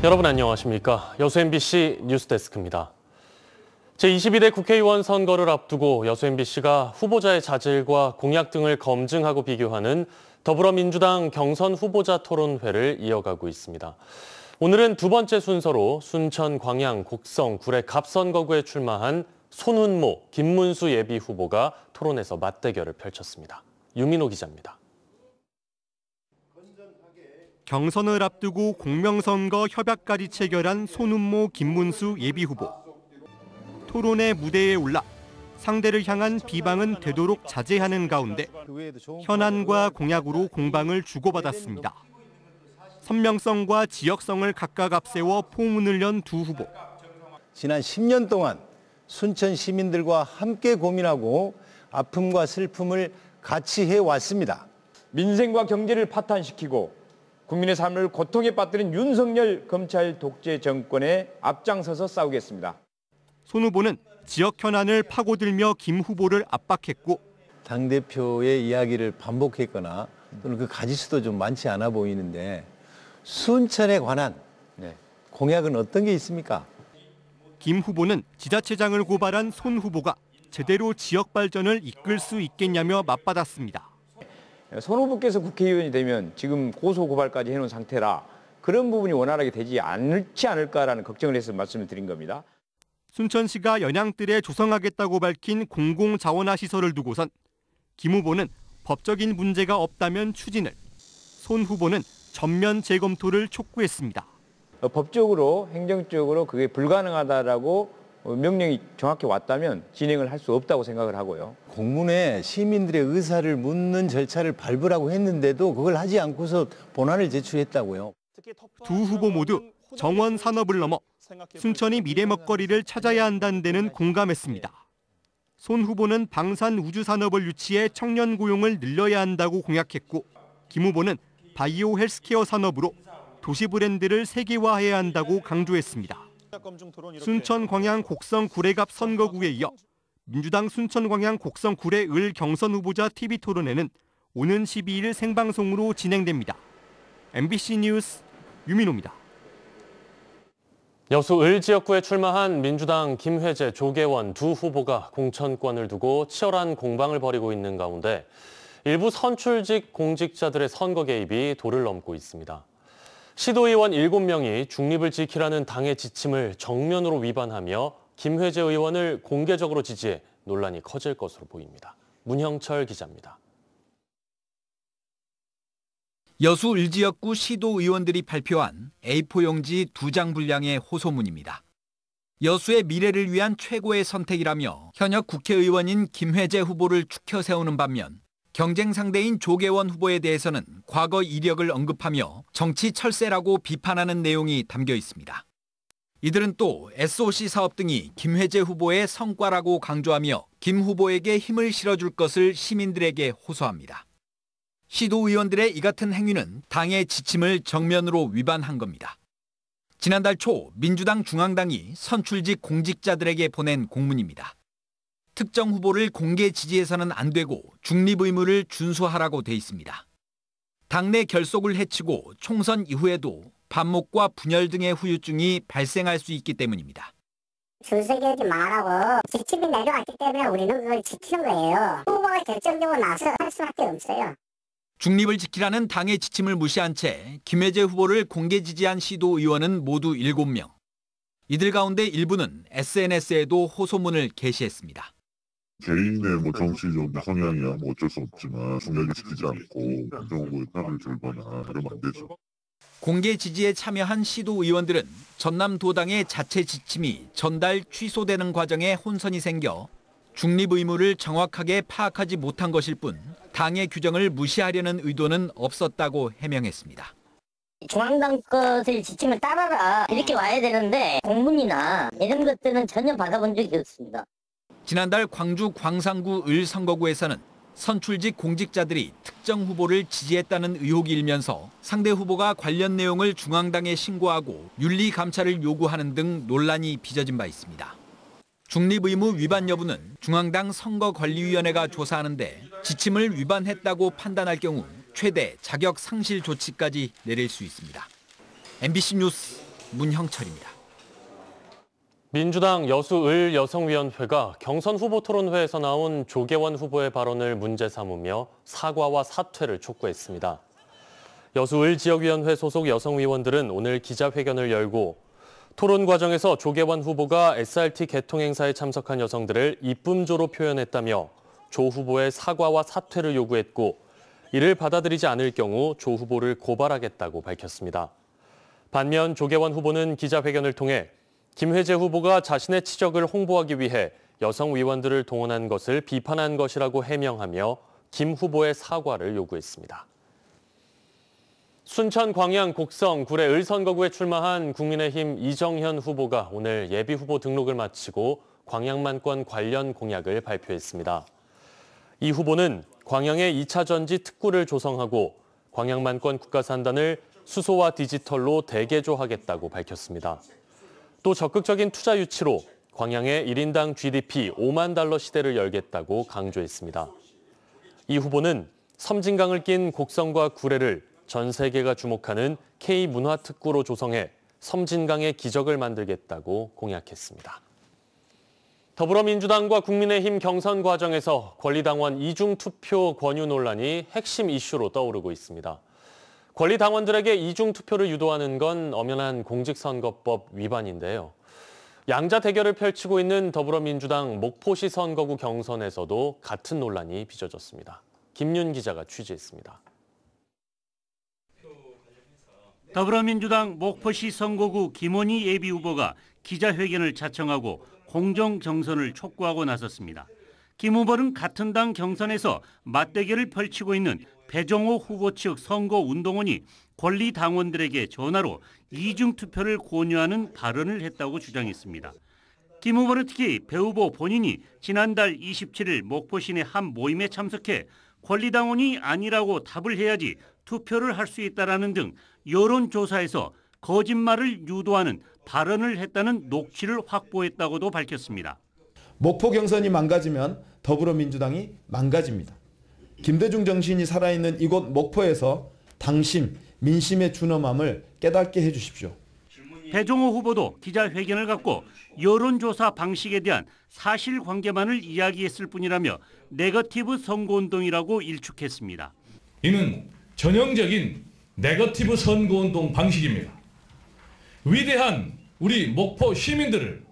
여러분 안녕하십니까? 여수 MBC 뉴스데스크입니다. 제22대 국회의원 선거를 앞두고 여수 MBC가 후보자의 자질과 공약 등을 검증하고 비교하는 더불어민주당 경선 후보자 토론회를 이어가고 있습니다. 오늘은 두 번째 순서로 순천, 광양, 곡성, 구례 갑선거구에 출마한 손훈모, 김문수 예비후보가 토론에서 맞대결을 펼쳤습니다. 유민호 기자입니다. 경선을 앞두고 공명선거 협약까지 체결한 손훈모, 김문수 예비후보. 토론의 무대에 올라 상대를 향한 비방은 되도록 자제하는 가운데 현안과 공약으로 공방을 주고받았습니다. 선명성과 지역성을 각각 앞세워 포문을 연 두 후보. 지난 10년 동안 순천 시민들과 함께 고민하고 아픔과 슬픔을 같이 해왔습니다. 민생과 경제를 파탄시키고 국민의 삶을 고통에 빠뜨린 윤석열 검찰 독재 정권에 앞장서서 싸우겠습니다. 손 후보는 지역 현안을 파고들며 김 후보를 압박했고 당대표의 이야기를 반복했거나 또는 그 가지수도 좀 많지 않아 보이는데 순천에 관한 공약은 어떤 게 있습니까? 김 후보는 지자체장을 고발한 손 후보가 제대로 지역 발전을 이끌 수 있겠냐며 맞받았습니다. 손 후보께서 국회의원이 되면 지금 고소 고발까지 해놓은 상태라 그런 부분이 원활하게 되지 않지 않을까라는 걱정을 해서 말씀을 드린 겁니다. 순천시가 연양뜰에 조성하겠다고 밝힌 공공자원화 시설을 두고선 김 후보는 법적인 문제가 없다면 추진을, 손 후보는 전면 재검토를 촉구했습니다. 법적으로, 행정적으로 그게 불가능하다라고 명령이 정확히 왔다면 진행을 할 수 없다고 생각을 하고요. 공문에 시민들의 의사를 묻는 절차를 밟으라고 했는데도 그걸 하지 않고서 본안을 제출했다고요. 두 후보 모두 정원 산업을 넘어 순천이 미래 먹거리를 찾아야 한다는 데는 공감했습니다. 손 후보는 방산 우주 산업을 유치해 청년 고용을 늘려야 한다고 공약했고 김 후보는 바이오 헬스케어 산업으로 도시 브랜드를 세계화해야 한다고 강조했습니다. 순천, 광양, 곡성, 구례갑 선거구에 이어 민주당 순천, 광양, 곡성, 구례, 을 경선 후보자 TV 토론회는 오는 12일 생방송으로 진행됩니다. MBC 뉴스 유민호입니다. 여수 을 지역구에 출마한 민주당 김회재, 조계원 두 후보가 공천권을 두고 치열한 공방을 벌이고 있는 가운데 일부 선출직 공직자들의 선거 개입이 도를 넘고 있습니다. 시도의원 7명이 중립을 지키라는 당의 지침을 정면으로 위반하며 김회재 의원을 공개적으로 지지해 논란이 커질 것으로 보입니다. 문형철 기자입니다. 여수 을지역구 시도의원들이 발표한 A4 용지 2장 분량의 호소문입니다. 여수의 미래를 위한 최고의 선택이라며 현역 국회의원인 김회재 후보를 추켜 세우는 반면 경쟁 상대인 조계원 후보에 대해서는 과거 이력을 언급하며 정치 철새라고 비판하는 내용이 담겨 있습니다. 이들은 또 SOC 사업 등이 김회재 후보의 성과라고 강조하며 김 후보에게 힘을 실어줄 것을 시민들에게 호소합니다. 시도의원들의 이 같은 행위는 당의 지침을 정면으로 위반한 겁니다. 지난달 초 민주당 중앙당이 선출직 공직자들에게 보낸 공문입니다. 특정 후보를 공개 지지해서는 안 되고 중립 의무를 준수하라고 돼 있습니다. 당내 결속을 해치고 총선 이후에도 반목과 분열 등의 후유증이 발생할 수 있기 때문입니다. 준수하지 말라고 지침이 내려왔기 때문에 우리는 그걸 지키는 거예요. 후보가 결정되고 나서 할 수밖에 없어요. 중립을 지키라는 당의 지침을 무시한 채 김회재 후보를 공개 지지한 시도의원은 모두 7명. 이들 가운데 일부는 SNS에도 호소문을 게시했습니다. 개인의 정치적 성향이야 어쩔 수 없지만 중립을 지키지 않고 정부의 편을 들거나 이러면 안 되죠. 공개 지지에 참여한 시도의원들은 전남도당의 자체 지침이 전달 취소되는 과정에 혼선이 생겨 중립 의무를 정확하게 파악하지 못한 것일 뿐 당의 규정을 무시하려는 의도는 없었다고 해명했습니다. 중앙당 것을 지침을 따라라 이렇게 와야 되는데 공문이나 이런 것들은 전혀 받아본 적이 없습니다. 지난달 광주 광산구 을 선거구에서는 선출직 공직자들이 특정 후보를 지지했다는 의혹이 일면서 상대 후보가 관련 내용을 중앙당에 신고하고 윤리감찰을 요구하는 등 논란이 빚어진 바 있습니다. 중립의무 위반 여부는 중앙당 선거관리위원회가 조사하는데 지침을 위반했다고 판단할 경우 최대 자격 상실 조치까지 내릴 수 있습니다. MBC 뉴스 문형철입니다. 민주당 여수을 여성위원회가 경선 후보 토론회에서 나온 조계원 후보의 발언을 문제 삼으며 사과와 사퇴를 촉구했습니다. 여수을 지역위원회 소속 여성위원들은 오늘 기자회견을 열고 토론 과정에서 조계원 후보가 SRT 개통 행사에 참석한 여성들을 이쁨조로 표현했다며 조 후보의 사과와 사퇴를 요구했고 이를 받아들이지 않을 경우 조 후보를 고발하겠다고 밝혔습니다. 반면 조계원 후보는 기자회견을 통해 김회재 후보가 자신의 치적을 홍보하기 위해 여성 위원들을 동원한 것을 비판한 것이라고 해명하며 김 후보의 사과를 요구했습니다. 순천 광양 곡성 구례 을 선거구에 출마한 국민의힘 이정현 후보가 오늘 예비후보 등록을 마치고 광양만권 관련 공약을 발표했습니다. 이 후보는 광양의 2차 전지 특구를 조성하고 광양만권 국가산단을 수소와 디지털로 대개조하겠다고 밝혔습니다. 또 적극적인 투자 유치로 광양의 1인당 GDP 5만 달러 시대를 열겠다고 강조했습니다. 이 후보는 섬진강을 낀 곡성과 구례를 전 세계가 주목하는 K문화특구로 조성해 섬진강의 기적을 만들겠다고 공약했습니다. 더불어민주당과 국민의힘 경선 과정에서 권리당원 이중투표 권유 논란이 핵심 이슈로 떠오르고 있습니다. 권리당원들에게 이중투표를 유도하는 건 엄연한 공직선거법 위반인데요. 양자 대결을 펼치고 있는 더불어민주당 목포시 선거구 경선에서도 같은 논란이 빚어졌습니다. 김윤 기자가 취재했습니다. 더불어민주당 목포시 선거구 김원희 예비후보가 기자회견을 자청하고 공정 경선을 촉구하고 나섰습니다. 김 후보는 같은 당 경선에서 맞대결을 펼치고 있는 배종호 후보 측 선거운동원이 권리당원들에게 전화로 이중투표를 권유하는 발언을 했다고 주장했습니다. 김 후보는 특히 배 후보 본인이 지난달 27일 목포시 내 한 모임에 참석해 권리당원이 아니라고 답을 해야지 투표를 할 수 있다라는 등 여론조사에서 거짓말을 유도하는 발언을 했다는 녹취를 확보했다고도 밝혔습니다. 목포 경선이 망가지면 더불어민주당이 망가집니다. 김대중 정신이 살아있는 이곳 목포에서 당심, 민심의 준엄함을 깨닫게 해주십시오. 배종호 후보도 기자회견을 갖고 여론조사 방식에 대한 사실관계만을 이야기했을 뿐이라며 네거티브 선거운동이라고 일축했습니다. 이는 전형적인 네거티브 선거운동 방식입니다. 위대한 우리 목포 시민들을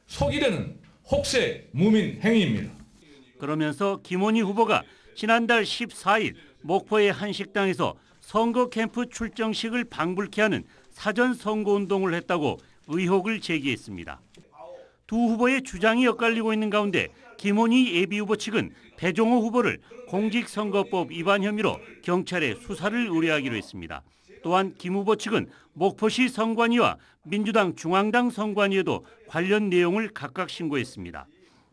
속이려는 혹세 무민 행위입니다. 그러면서 김원희 후보가 지난달 14일 목포의 한 식당에서 선거 캠프 출정식을 방불케 하는 사전 선거운동을 했다고 의혹을 제기했습니다. 두 후보의 주장이 엇갈리고 있는 가운데 김원희 예비후보 측은 배종호 후보를 공직선거법 위반 혐의로 경찰에 수사를 의뢰하기로 했습니다. 또한 김 후보 측은 목포시 선관위와 민주당 중앙당 선관위에도 관련 내용을 각각 신고했습니다.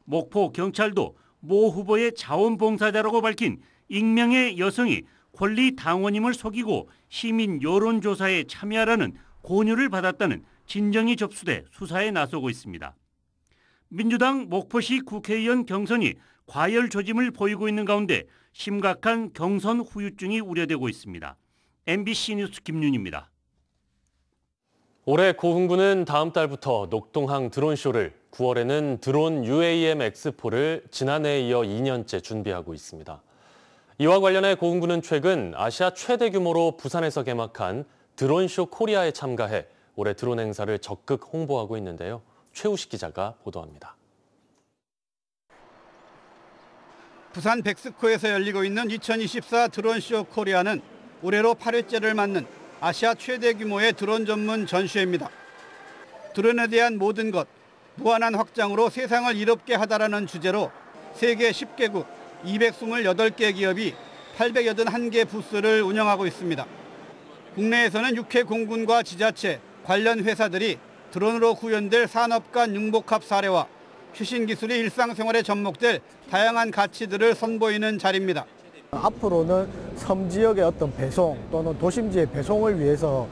목포 경찰도 모 후보의 자원봉사자라고 밝힌 익명의 여성이 권리당원임을 속이고 시민 여론조사에 참여하라는 권유를 받았다는 진정이 접수돼 수사에 나서고 있습니다. 민주당 목포시 국회의원 경선이 과열 조짐을 보이고 있는 가운데 심각한 경선 후유증이 우려되고 있습니다. MBC 뉴스 김윤입니다. 올해 고흥군은 다음 달부터 녹동항 드론쇼를, 9월에는 드론 UAM 엑스포를 지난해에 이어 2년째 준비하고 있습니다. 이와 관련해 고흥군은 최근 아시아 최대 규모로 부산에서 개막한 드론쇼 코리아에 참가해 올해 드론 행사를 적극 홍보하고 있는데요. 최우식 기자가 보도합니다. 부산 백스코에서 열리고 있는 2024 드론쇼 코리아는 올해로 8회째를 맞는 아시아 최대 규모의 드론 전문 전시회입니다. 드론에 대한 모든 것, 무한한 확장으로 세상을 이롭게 하다라는 주제로 세계 10개국 228개 기업이 881개 부스를 운영하고 있습니다. 국내에서는 육해 공군과 지자체, 관련 회사들이 드론으로 구현될 산업 간 융복합 사례와 최신 기술이 일상생활에 접목될 다양한 가치들을 선보이는 자리입니다. 앞으로는 섬 지역의 어떤 배송 또는 도심지의 배송을 위해서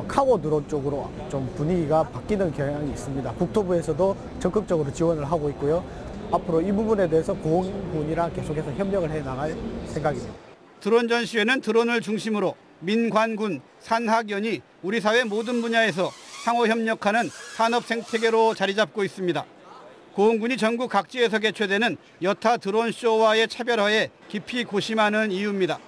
카고 드론 쪽으로 좀 분위기가 바뀌는 경향이 있습니다. 국토부에서도 적극적으로 지원을 하고 있고요. 앞으로 이 부분에 대해서 고흥군이랑 계속해서 협력을 해나갈 생각입니다. 드론 전시회는 드론을 중심으로 민관군, 산학연이 우리 사회 모든 분야에서 상호 협력하는 산업 생태계로 자리 잡고 있습니다. 고흥군이 전국 각지에서 개최되는 여타 드론쇼와의 차별화에 깊이 고심하는 이유입니다.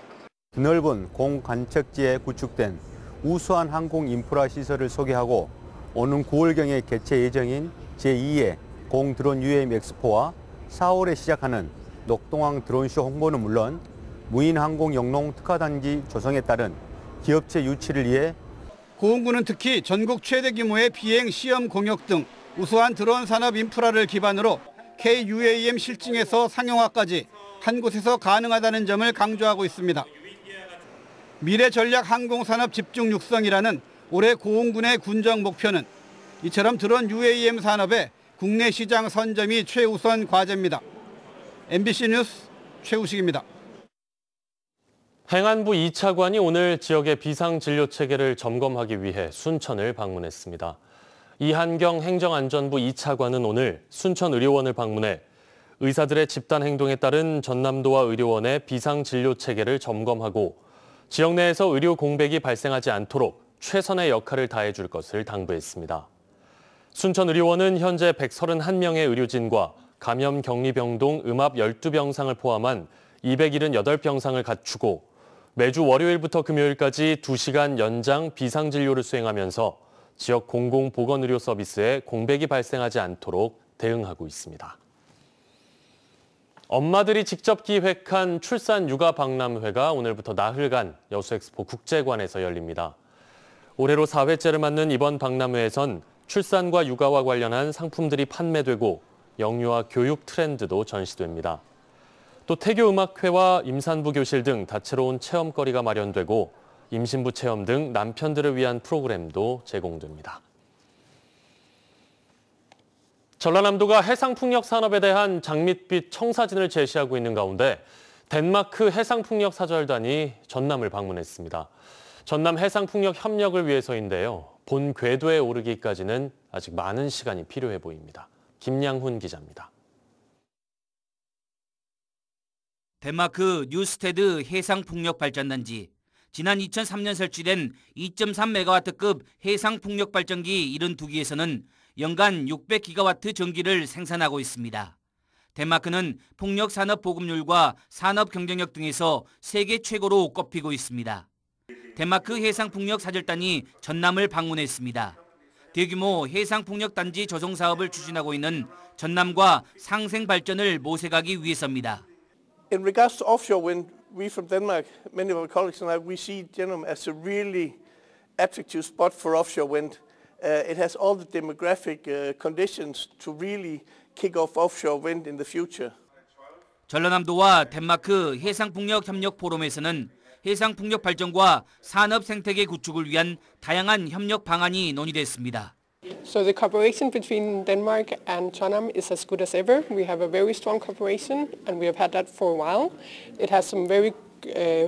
넓은 공관측지에 구축된 우수한 항공 인프라 시설을 소개하고 오는 9월경에 개최 예정인 제2회 공드론 UAM 엑스포와 4월에 시작하는 녹동항 드론쇼 홍보는 물론 무인 항공 영농 특화단지 조성에 따른 기업체 유치를 위해 고흥군은 특히 전국 최대 규모의 비행 시험 공역 등 우수한 드론 산업 인프라를 기반으로 KUAM 실증에서 상용화까지 한 곳에서 가능하다는 점을 강조하고 있습니다. 미래 전략 항공산업 집중 육성이라는 올해 고흥군의 군정 목표는 이처럼 드론 UAM 산업의 국내 시장 선점이 최우선 과제입니다. MBC 뉴스 최우식입니다. 행안부 2차관이 오늘 지역의 비상진료 체계를 점검하기 위해 순천을 방문했습니다. 이한경 행정안전부 2차관은 오늘 순천의료원을 방문해 의사들의 집단 행동에 따른 전남도와 의료원의 비상진료 체계를 점검하고 지역 내에서 의료 공백이 발생하지 않도록 최선의 역할을 다해줄 것을 당부했습니다. 순천의료원은 현재 131명의 의료진과 감염 격리병동 음압 12병상을 포함한 278병상을 갖추고 매주 월요일부터 금요일까지 2시간 연장 비상진료를 수행하면서 지역 공공보건의료 서비스에 공백이 발생하지 않도록 대응하고 있습니다. 엄마들이 직접 기획한 출산 육아 박람회가 오늘부터 나흘간 여수엑스포 국제관에서 열립니다. 올해로 4회째를 맞는 이번 박람회에선 출산과 육아와 관련한 상품들이 판매되고 영유아 교육 트렌드도 전시됩니다. 또 태교음악회와 임산부 교실 등 다채로운 체험거리가 마련되고 임신부 체험 등 남편들을 위한 프로그램도 제공됩니다. 전라남도가 해상풍력 산업에 대한 장밋빛 청사진을 제시하고 있는 가운데 덴마크 해상풍력 사절단이 전남을 방문했습니다. 전남 해상풍력 협력을 위해서인데요. 본 궤도에 오르기까지는 아직 많은 시간이 필요해 보입니다. 김양훈 기자입니다. 덴마크 뉴스테드 해상풍력발전단지. 지난 2003년 설치된 2.3메가와트급 해상풍력발전기 72기에서는 연간 600기가와트 전기를 생산하고 있습니다. 덴마크는 풍력 산업 보급률과 산업 경쟁력 등에서 세계 최고로 꼽히고 있습니다. 덴마크 해상풍력 사절단이 전남을 방문했습니다. 대규모 해상풍력단지 조성 사업을 추진하고 있는 전남과 상생 발전을 모색하기 위해서입니다. In regards to offshore wind, we from Denmark, many of our colleagues and I, we see Denham as a really attractive spot for offshore wind. It has all the demographic conditions to really kick off offshore wind in the future. 전라남도와 덴마크 해상풍력 협력 포럼에서는 해상풍력 발전과 산업 생태계 구축을 위한 다양한 협력 방안이 논의됐습니다. So the cooperation between Denmark and Trondheim is as good as ever. We have a very strong cooperation and we have had that for a while. It has some very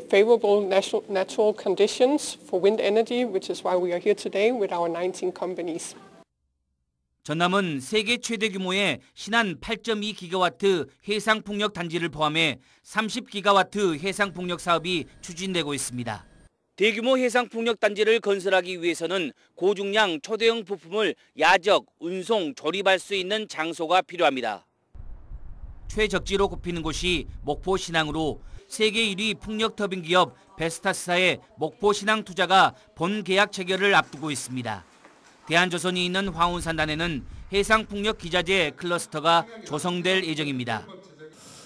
favorable natural conditions for wind energy, which is why we are here today with our 19 companies. 전남은 세계 최대 규모의 신한 8.2기가와트 해상풍력 단지를 포함해 30기가와트 해상풍력 사업이 추진되고 있습니다. 대규모 해상풍력 단지를 건설하기 위해서는 고중량 초대형 부품을 야적, 운송, 조립할 수 있는 장소가 필요합니다. 최적지로 꼽히는 곳이 목포 신항으로 세계 1위 풍력 터빈 기업 베스타스사의 목포 신항 투자가 본 계약 체결을 앞두고 있습니다. 대한조선이 있는 황운산단에는 해상풍력 기자재 클러스터가 조성될 예정입니다.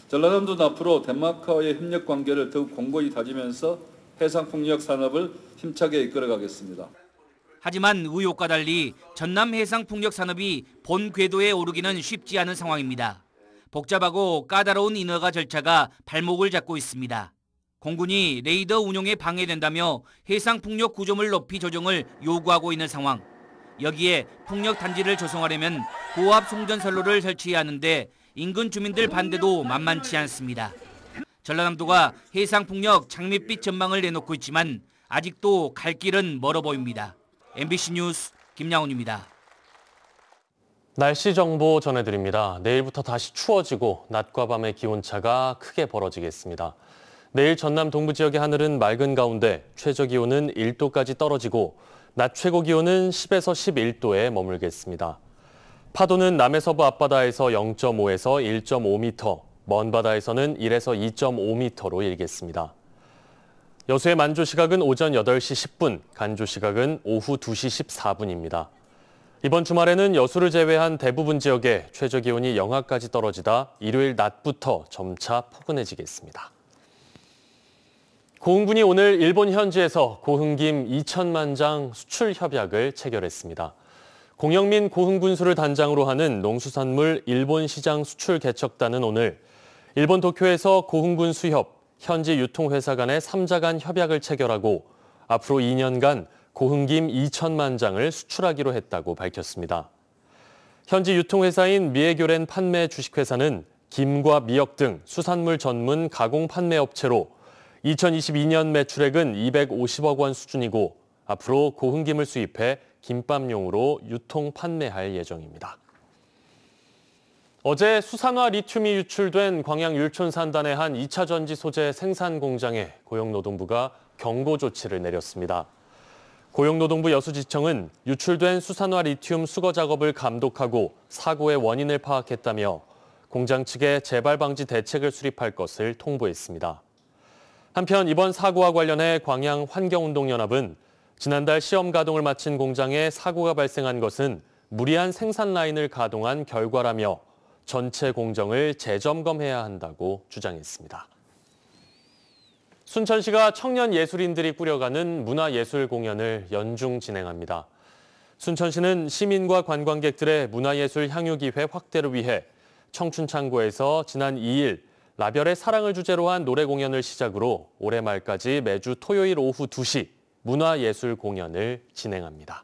전라남도는 앞으로 덴마크와의 협력 관계를 더욱 공고히 다지면서 해상풍력 산업을 힘차게 이끌어가겠습니다. 하지만 의혹과 달리 전남 해상풍력 산업이 본 궤도에 오르기는 쉽지 않은 상황입니다. 복잡하고 까다로운 인허가 절차가 발목을 잡고 있습니다. 공군이 레이더 운용에 방해된다며 해상풍력 구조물 높이 조정을 요구하고 있는 상황. 여기에 풍력 단지를 조성하려면 고압 송전선로를 설치해야 하는데 인근 주민들 반대도 만만치 않습니다. 전라남도가 해상풍력 장밋빛 전망을 내놓고 있지만 아직도 갈 길은 멀어 보입니다. MBC 뉴스 김양훈입니다. 날씨 정보 전해드립니다. 내일부터 다시 추워지고 낮과 밤의 기온차가 크게 벌어지겠습니다. 내일 전남 동부 지역의 하늘은 맑은 가운데 최저 기온은 1도까지 떨어지고 낮 최고 기온은 10에서 11도에 머물겠습니다. 파도는 남해서부 앞바다에서 0.5에서 1.5m, 먼 바다에서는 1에서 2.5m로 일겠습니다. 여수의 만조 시각은 오전 8시 10분, 간조 시각은 오후 2시 14분입니다. 이번 주말에는 여수를 제외한 대부분 지역에 최저 기온이 영하까지 떨어지다 일요일 낮부터 점차 포근해지겠습니다. 고흥군이 오늘 일본 현지에서 고흥김 2천만 장 수출 협약을 체결했습니다. 공영민 고흥군수를 단장으로 하는 농수산물 일본 시장 수출 개척단은 오늘 일본 도쿄에서 고흥군 수협, 현지 유통회사 간의 3자 간 협약을 체결하고 앞으로 2년간 고흥김 2천만 장을 수출하기로 했다고 밝혔습니다. 현지 유통회사인 미에교렌 판매 주식회사는 김과 미역 등 수산물 전문 가공 판매 업체로 2022년 매출액은 250억 원 수준이고 앞으로 고흥김을 수입해 김밥용으로 유통 판매할 예정입니다. 어제 수산화 리튬이 유출된 광양 율촌산단의 한 2차 전지 소재 생산 공장에 고용노동부가 경고 조치를 내렸습니다. 고용노동부 여수지청은 유출된 수산화 리튬 수거 작업을 감독하고 사고의 원인을 파악했다며 공장 측에 재발 방지 대책을 수립할 것을 통보했습니다. 한편 이번 사고와 관련해 광양 환경운동연합은 지난달 시험 가동을 마친 공장에 사고가 발생한 것은 무리한 생산 라인을 가동한 결과라며 전체 공정을 재점검해야 한다고 주장했습니다. 순천시가 청년 예술인들이 꾸려가는 문화예술 공연을 연중 진행합니다. 순천시는 시민과 관광객들의 문화예술 향유기회 확대를 위해 청춘창고에서 지난 2일 라별의 사랑을 주제로 한 노래 공연을 시작으로 올해 말까지 매주 토요일 오후 2시 문화예술 공연을 진행합니다.